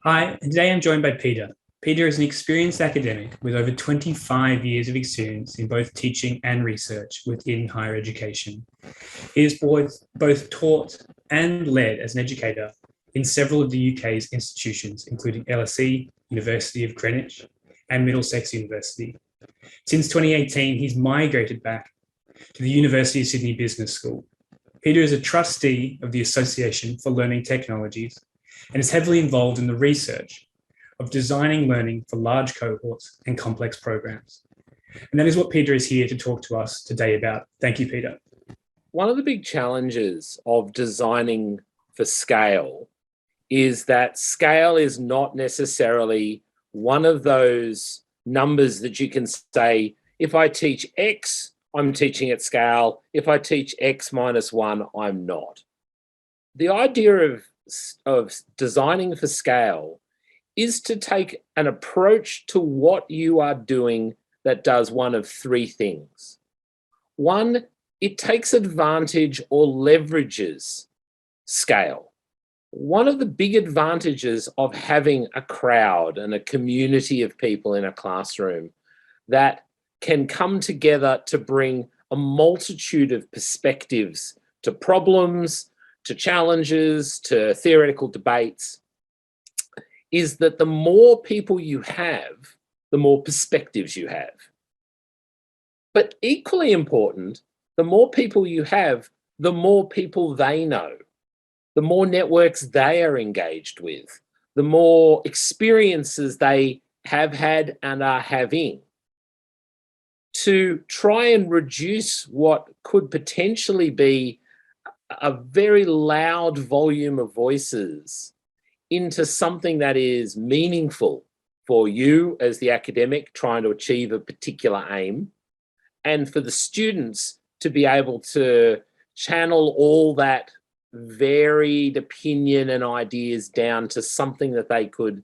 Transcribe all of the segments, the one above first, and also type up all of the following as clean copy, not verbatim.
Hi, and today I'm joined by Peter. Peter is an experienced academic with over 25 years of experience in both teaching and research within higher education. He has both taught and led as an educator in several of the UK's institutions, including LSE, University of Greenwich, and Middlesex University. Since 2018, he's migrated back to the University of Sydney Business School. Peter is a trustee of the Association for Learning Technologies and is heavily involved in the research of designing learning for large cohorts and complex programs. And that is what Peter is here to talk to us today about. Thank you, Peter. One of the big challenges of designing for scale is that scale is not necessarily one of those numbers that you can say, if I teach X, I'm teaching at scale. If I teach X minus 1, I'm not. The idea of designing for scale is to take an approach to what you are doing that does one of three things. One, it takes advantage or leverages scale. One of the big advantages of having a crowd and a community of people in a classroom that can come together to bring a multitude of perspectives to problems, to challenges, to theoretical debates, is that the more people you have, the more perspectives you have. But equally important, the more people you have, the more people they know, the more networks they are engaged with, the more experiences they have had and are having. To try and reduce what could potentially be a very loud volume of voices into something that is meaningful for you as the academic trying to achieve a particular aim, and for the students to be able to channel all that varied opinion and ideas down to something that they could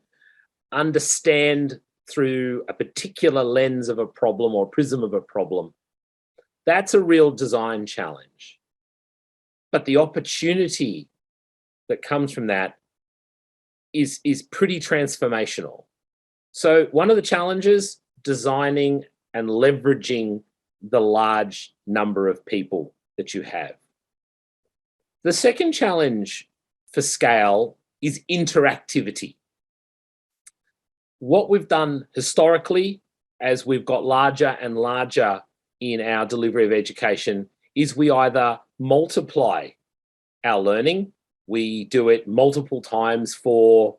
understand through a particular lens of a problem or prism of a problem. That's a real design challenge. But the opportunity that comes from that is pretty transformational. So one of the challenges, designing and leveraging the large number of people that you have. The second challenge for scale is interactivity. What we've done historically, as we've got larger and larger in our delivery of education, is we either multiply our learning, we do it multiple times for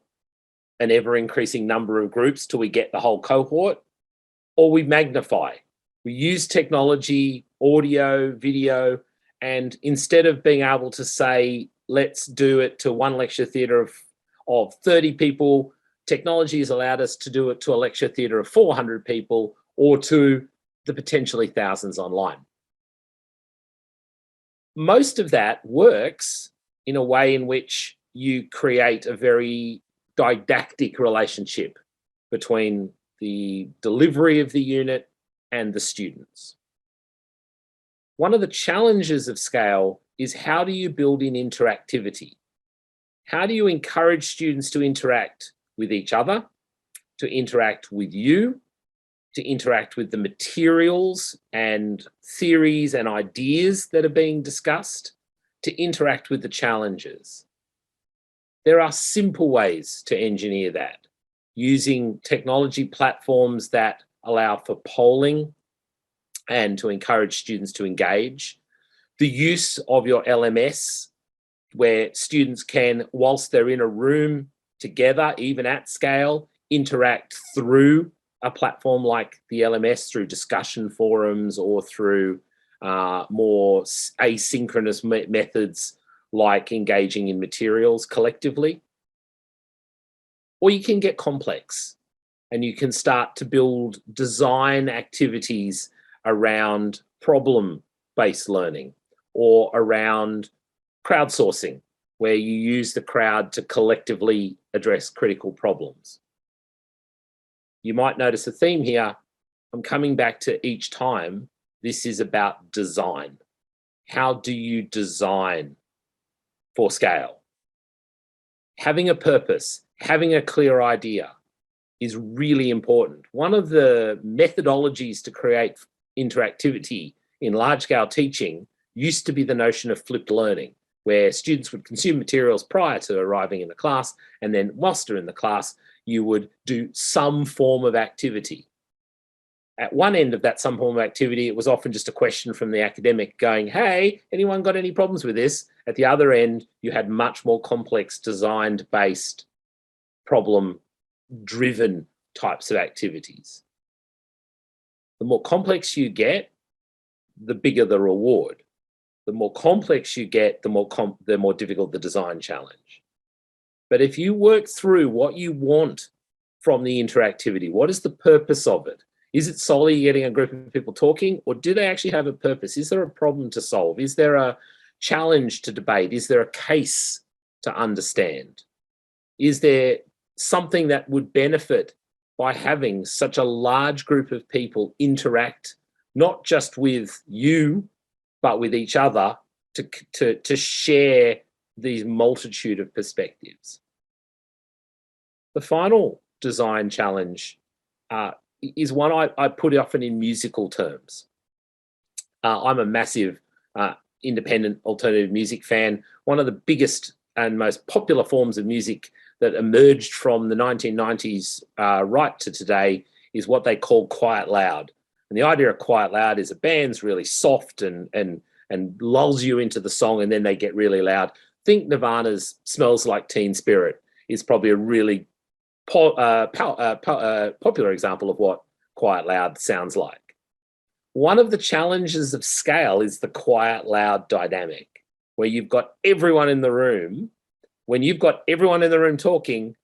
an ever-increasing number of groups till we get the whole cohort, or we magnify. We use technology, audio, video, and instead of being able to say, let's do it to one lecture theatre of 30 people, technology has allowed us to do it to a lecture theatre of 400 people or to the potentially thousands online. Most of that works in a way in which you create a very didactic relationship between the delivery of the unit and the students. One of the challenges of scale is, how do you build in interactivity? How do you encourage students to interact with each other, to interact with you, to interact with the materials and theories and ideas that are being discussed, to interact with the challenges? There are simple ways to engineer that, using technology platforms that allow for polling and to encourage students to engage. The use of your LMS, where students can, whilst they're in a room together, even at scale, interact through a platform like the LMS, through discussion forums or through more asynchronous methods like engaging in materials collectively. Or you can get complex and you can start to build design activities around problem-based learning or around crowdsourcing, where you use the crowd to collectively address critical problems. You might notice a theme here. I'm coming back to each time. This is about design. How do you design for scale? Having a purpose, having a clear idea is really important. One of the methodologies to create interactivity in large-scale teaching used to be the notion of flipped learning, where students would consume materials prior to arriving in the class, and then whilst they're in the class, you would do some form of activity. At one end of that some form of activity, it was often just a question from the academic going, hey, anyone got any problems with this? At the other end, you had much more complex, designed-based, problem-driven types of activities. The more complex you get, the bigger the reward. The more complex you get, the more difficult the design challenge. But if you work through what you want from the interactivity, what is the purpose of it? Is it solely getting a group of people talking, or do they actually have a purpose? Is there a problem to solve? Is there a challenge to debate? Is there a case to understand? Is there something that would benefit by having such a large group of people interact, not just with you, but with each other to share these multitude of perspectives? The final design challenge is one I put often in musical terms. I'm a massive independent alternative music fan. One of the biggest and most popular forms of music that emerged from the 1990s right to today is what they call quiet loud. And the idea of quiet loud is a band's really soft and lulls you into the song, and then they get really loud. Think Nirvana's Smells Like Teen Spirit is probably a really popular example of what quiet loud sounds like. One of the challenges of scale is the quiet loud dynamic, where you've got everyone in the room. When you've got everyone in the room talking,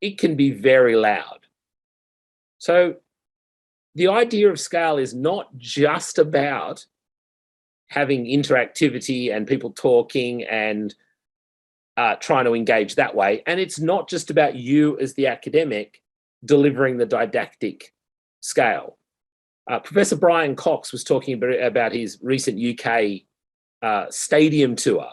it can be very loud. So the idea of scale is not just about having interactivity and people talking and trying to engage that way. And it's not just about you as the academic delivering the didactic scale. Professor Brian Cox was talking about his recent UK stadium tour,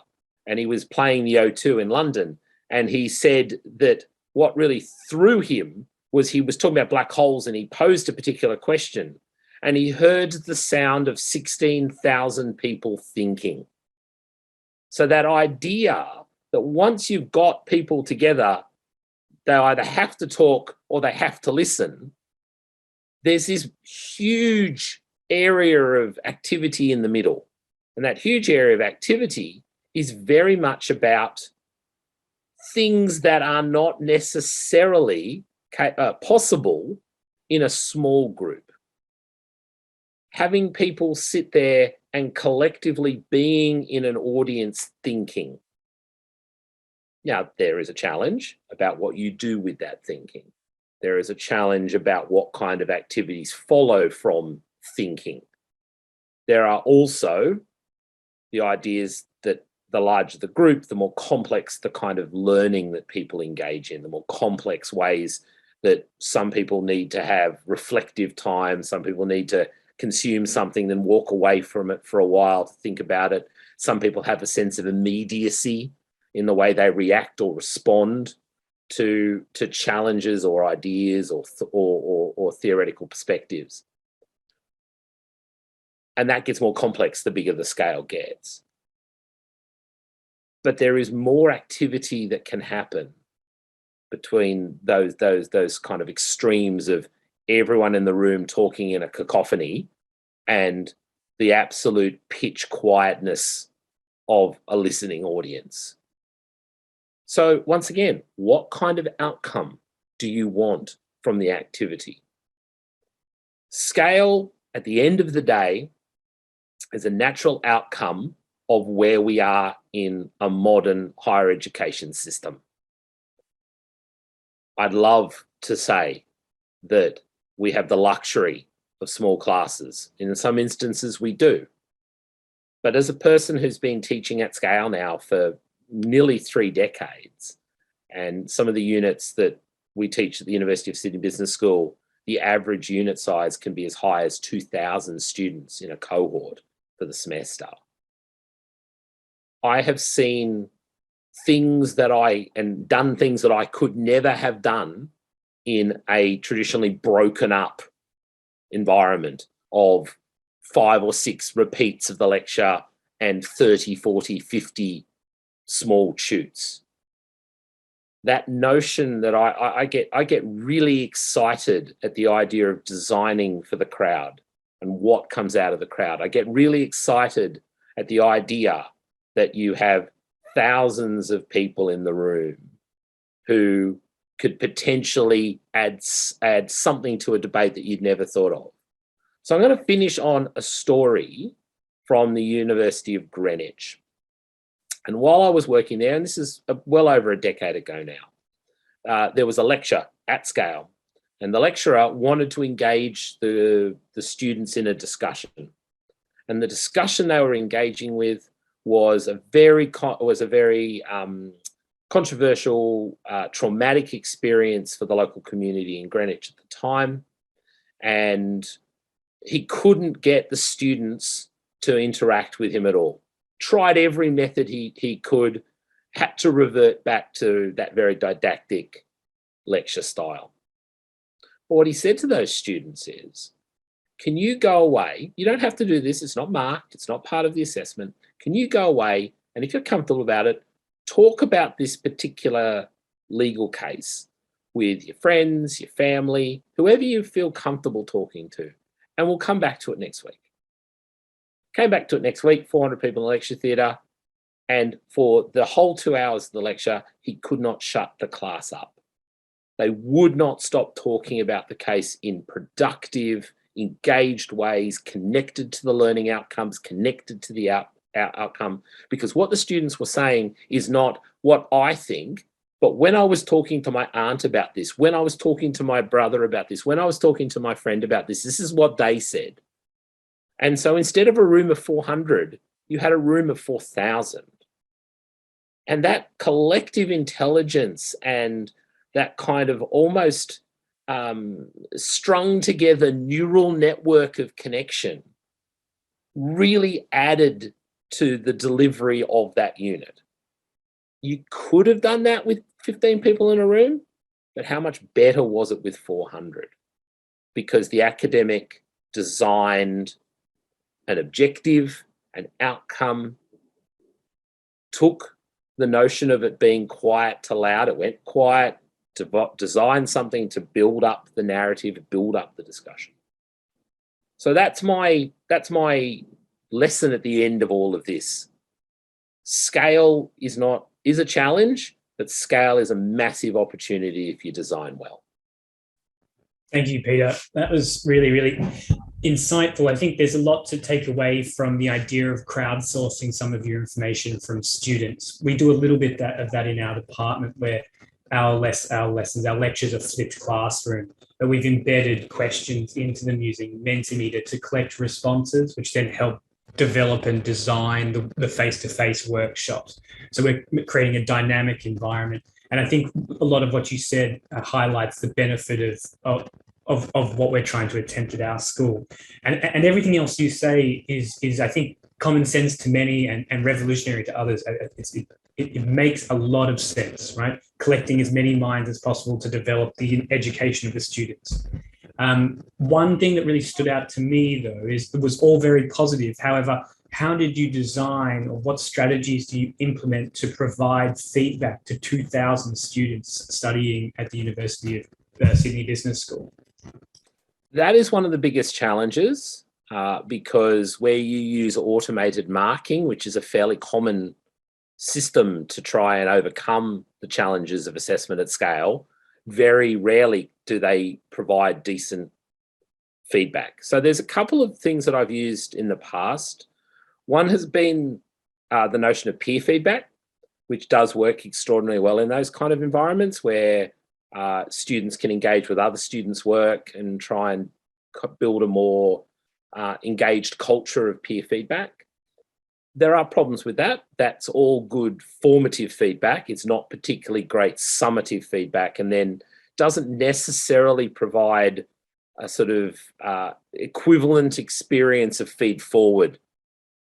and he was playing the O2 in London. And he said that what really threw him was he was talking about black holes, and he posed a particular question, and he heard the sound of 16,000 people thinking. So that idea that once you've got people together, they either have to talk or they have to listen, there's this huge area of activity in the middle. And that huge area of activity is very much about things that are not necessarily possible in a small group. Having people sit there and collectively being in an audience thinking. Now, there is a challenge about what you do with that thinking. There is a challenge about what kind of activities follow from thinking. There are also the ideas that the larger the group, the more complex the kind of learning that people engage in, the more complex ways that some people need to have reflective time, some people need to consume something, then walk away from it for a while to think about it. Some people have a sense of immediacy in the way they react or respond to challenges or ideas or theoretical perspectives. And that gets more complex the bigger the scale gets. But there is more activity that can happen between those kind of extremes of everyone in the room talking in a cacophony and the absolute pitch quietness of a listening audience. So once again, what kind of outcome do you want from the activity? Scale, at the end of the day, is a natural outcome of where we are in a modern higher education system. I'd love to say that we have the luxury of small classes. In some instances, we do. But as a person who's been teaching at scale now for nearly 3 decades, and some of the units that we teach at the University of Sydney Business School, the average unit size can be as high as 2,000 students in a cohort for the semester. I have seen done things that I could never have done in a traditionally broken up environment of 5 or 6 repeats of the lecture and 30, 40, 50 small shoots. That notion that I get really excited at the idea of designing for the crowd and what comes out of the crowd. I get really excited at the idea that you have thousands of people in the room who could potentially add something to a debate that you'd never thought of. So I'm going to finish on a story from the University of Greenwich. And while I was working there, and this is well over a decade ago now, there was a lecture at scale, and the lecturer wanted to engage the students in a discussion. And the discussion they were engaging with was a very controversial, traumatic experience for the local community in Greenwich at the time. And he couldn't get the students to interact with him at all. Tried every method he could, had to revert back to that very didactic lecture style. But what he said to those students is, can you go away? You don't have to do this. It's not marked. It's not part of the assessment. Can you go away? And if you're comfortable about it, talk about this particular legal case with your friends, your family, whoever you feel comfortable talking to, and we'll come back to it next week. Came back to it next week, 400 people in the lecture theatre, and for the whole 2 hours of the lecture, he could not shut the class up. They would not stop talking about the case in productive, engaged ways, connected to the learning outcomes, connected to the outcome, because what the students were saying is not what I think, but when I was talking to my aunt about this, when I was talking to my brother about this, when I was talking to my friend about this, this is what they said. And so instead of a room of 400, you had a room of 4,000. And that collective intelligence and that kind of almost strung together neural network of connection really added to the delivery of that unit. You could have done that with 15 people in a room, but how much better was it with 400? Because the academic designed an objective, an outcome, took the notion of it being quiet to loud. It went quiet, to design something to build up the narrative, build up the discussion. So that's my lesson at the end of all of this. Scale is a challenge, but scale is a massive opportunity if you design well. Thank you, Peter. That was really, really insightful. I think there's a lot to take away from the idea of crowdsourcing some of your information from students. We do a little bit of that in our department, where our lectures are flipped classroom, but we've embedded questions into them using Mentimeter to collect responses, which then help develop and design the face-to-face workshops. So we're creating a dynamic environment. And I think a lot of what you said highlights the benefit of what we're trying to attempt at our school. And everything else you say is I think, common sense to many and revolutionary to others. It makes a lot of sense, right? Collecting as many minds as possible to develop the education of the students. One thing that really stood out to me, though, is it was all very positive. However, how did you design, or what strategies do you implement to provide feedback to 2,000 students studying at the University of Sydney Business School? That is one of the biggest challenges, because where you use automated marking, which is a fairly common system to try and overcome the challenges of assessment at scale, very rarely do they provide decent feedback. So there's a couple of things that I've used in the past. One has been the notion of peer feedback, which does work extraordinarily well in those kind of environments where students can engage with other students' work and try and build a more engaged culture of peer feedback. There are problems with that. That's all good formative feedback. It's not particularly great summative feedback, and then doesn't necessarily provide a sort of equivalent experience of feed forward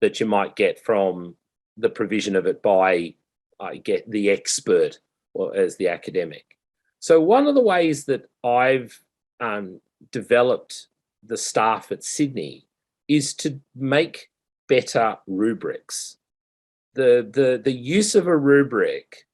that you might get from the provision of it by I get the expert or as the academic. So one of the ways that I've developed the staff at Sydney is to make better rubrics. The use of a rubric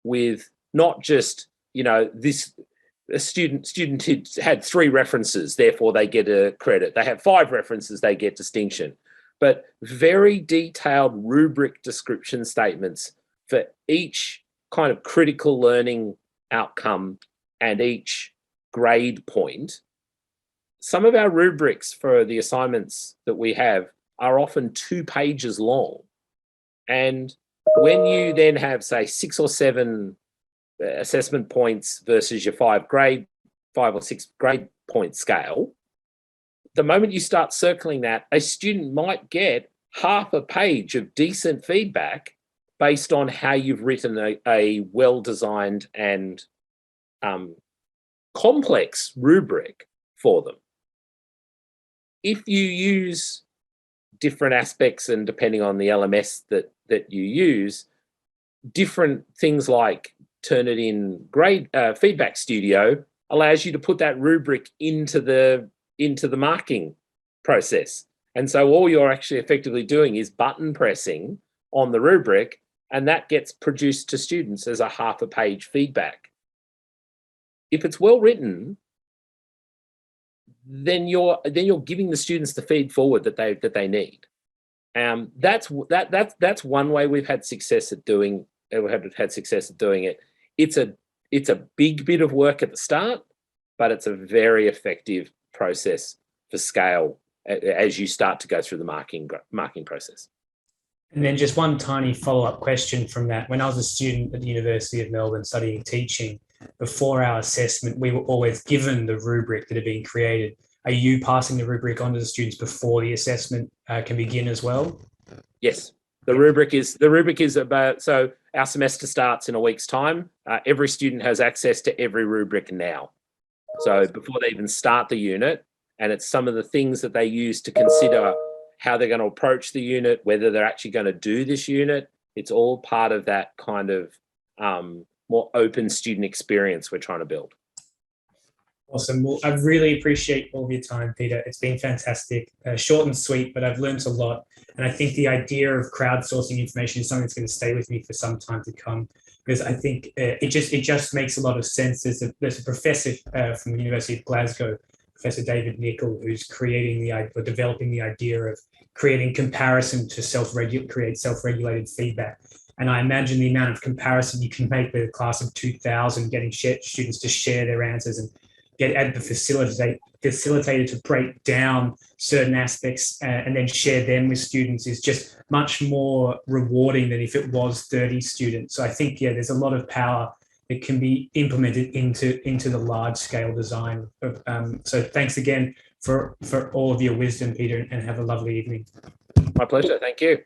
with not just, a student had 3 references, therefore they get a credit. They have 5 references, they get distinction. But very detailed rubric description statements for each kind of critical learning outcome and each grade point. Some of our rubrics for the assignments that we have are often 2 pages long. And when you then have, say, 6 or 7 assessment points versus your 5 or 6 grade point scale, the moment you start circling that, a student might get half a page of decent feedback based on how you've written a well-designed and complex rubric for them. If you use different aspects, and depending on the LMS that you use, different things like Turnitin grade feedback studio allows you to put that rubric into the marking process. And so all you're actually effectively doing is button pressing on the rubric, and that gets produced to students as a half a page feedback. If it's well written, then you're giving the students the feed forward that they need. That's one way we've had success at doing it. It's a big bit of work at the start, but it's a very effective process for scale as you start to go through the marking process. And then just one tiny follow-up question from that. When I was a student at the University of Melbourne studying teaching, before our assessment, we were always given the rubric that had been created. Are you passing the rubric on to the students before the assessment can begin as well? Yes. The rubric is about, so our semester starts in a week's time. Every student has access to every rubric now. So before they even start the unit, and it's some of the things that they use to consider how they're going to approach the unit, whether they're actually going to do this unit. It's all part of that kind of more open student experience we're trying to build. Awesome. Well, I really appreciate all of your time, Peter. It's been fantastic, short and sweet, but I've learned a lot. And I think the idea of crowdsourcing information is something that's going to stay with me for some time to come, because I think it just makes a lot of sense. There's a professor from the University of Glasgow, Professor David Nicol, who's developing the idea of creating comparison to create self-regulated feedback. And I imagine the amount of comparison you can make with a class of 2,000, getting students to share their answers and get the facilitator to break down certain aspects and then share them with students is just much more rewarding than if it was 30 students. So I think, there's a lot of power that can be implemented into the large scale design. So thanks again for all of your wisdom, Peter, and have a lovely evening. My pleasure. Thank you.